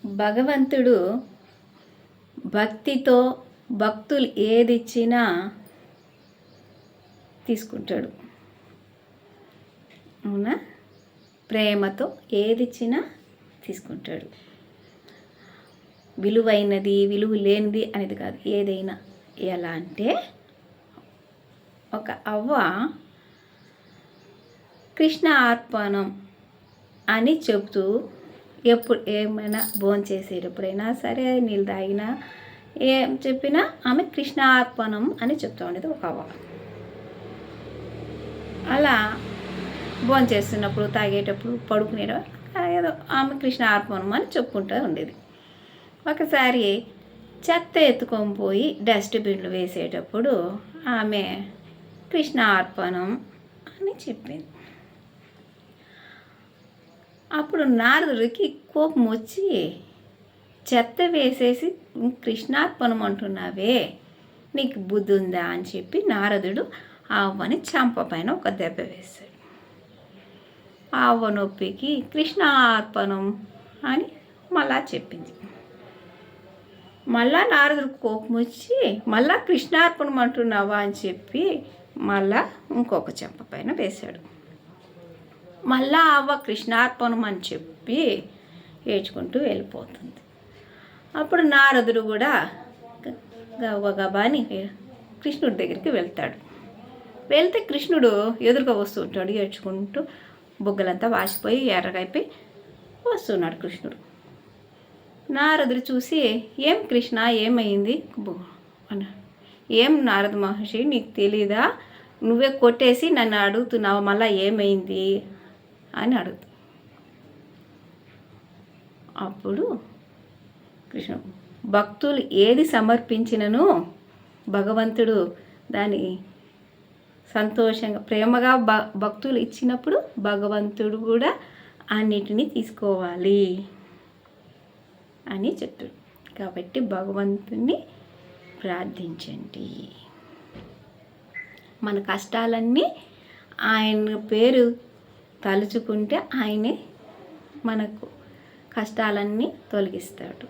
భగవంతుడు భక్తితో భక్తులు ఏదిచ్చినా తీసుకుంటాడు. అవునా? ప్రేమతో ఏదిచ్చినా తీసుకుంటాడు. విలువైనది విలువ లేనిది అనేది కాదు, ఏదైనా. ఎలా అంటే ఒక అవ్వ కృష్ణ అర్పణం అని చెప్తూ ఎప్పుడు ఏమైనా భోంచేసేటప్పుడైనా సరే, నీళ్ళు తాగినా ఏం చెప్పినా ఆమె కృష్ణ అర్పణం అని చెప్తూ ఉండేది ఒక అవ్వ. అలా భోంచేస్తున్నప్పుడు, తాగేటప్పుడు, పడుకునేటప్పుడు ఏదో ఆమె కృష్ణ అర్పణం అని చెప్పుకుంటూ ఉండేది. ఒకసారి చెత్త ఎత్తుకొని పోయి డస్ట్బిన్లు వేసేటప్పుడు ఆమె కృష్ణ అర్పణం అని చెప్పింది. అప్పుడు నారదుడికి కోపం వచ్చి, చెత్త వేసేసి కృష్ణార్పణం అంటున్నావే, నీకు బుద్ధి ఉందా అని చెప్పి నారదుడు ఆ అవ్వని చెంప పైన ఒక దెబ్బ వేశాడు. ఆ అవ్వ నొప్పికి కృష్ణార్పణం అని మళ్ళా చెప్పింది. మళ్ళా నారదుడికి కోపం వచ్చి, మళ్ళా కృష్ణార్పణం అంటున్నావా అని చెప్పి మళ్ళా ఇంకొక చెంప పైన వేశాడు. మళ్ళా అవ్వ కృష్ణార్పణం అని చెప్పి ఏడ్చుకుంటూ వెళ్ళిపోతుంది. అప్పుడు నారదుడు కూడా గబగబాని కృష్ణుడి దగ్గరికి వెళ్తాడు. వెళ్తే కృష్ణుడు ఎదురుగా వస్తూ ఉంటాడు, ఏడ్చుకుంటూ బొగ్గలంతా వాసిపోయి ఎర్రగైపోయి వస్తున్నాడు కృష్ణుడు. నారదుడు చూసి, ఏం కృష్ణ, ఏమైంది అన్నాడు. ఏం నారద మహర్షి, నీకు తెలీదా? నువ్వే కొట్టేసి నన్ను అడుగుతున్నావు, మళ్ళీ ఏమైంది అని అడుగుతా. అప్పుడు కృష్ణుడు, భక్తులు ఏది సమర్పించినను భగవంతుడు దాన్ని సంతోషంగా ప్రేమగా భక్తులు ఇచ్చినప్పుడు భగవంతుడు కూడా అన్నిటినీ తీసుకోవాలి అని చెప్తాడు. కాబట్టి భగవంతుని ప్రార్థించండి. మన కష్టాలన్నీ ఆయన పేరు తలుచుకుంటే ఆయనే మనకు కష్టాలన్నీ తొలగిస్తాడు.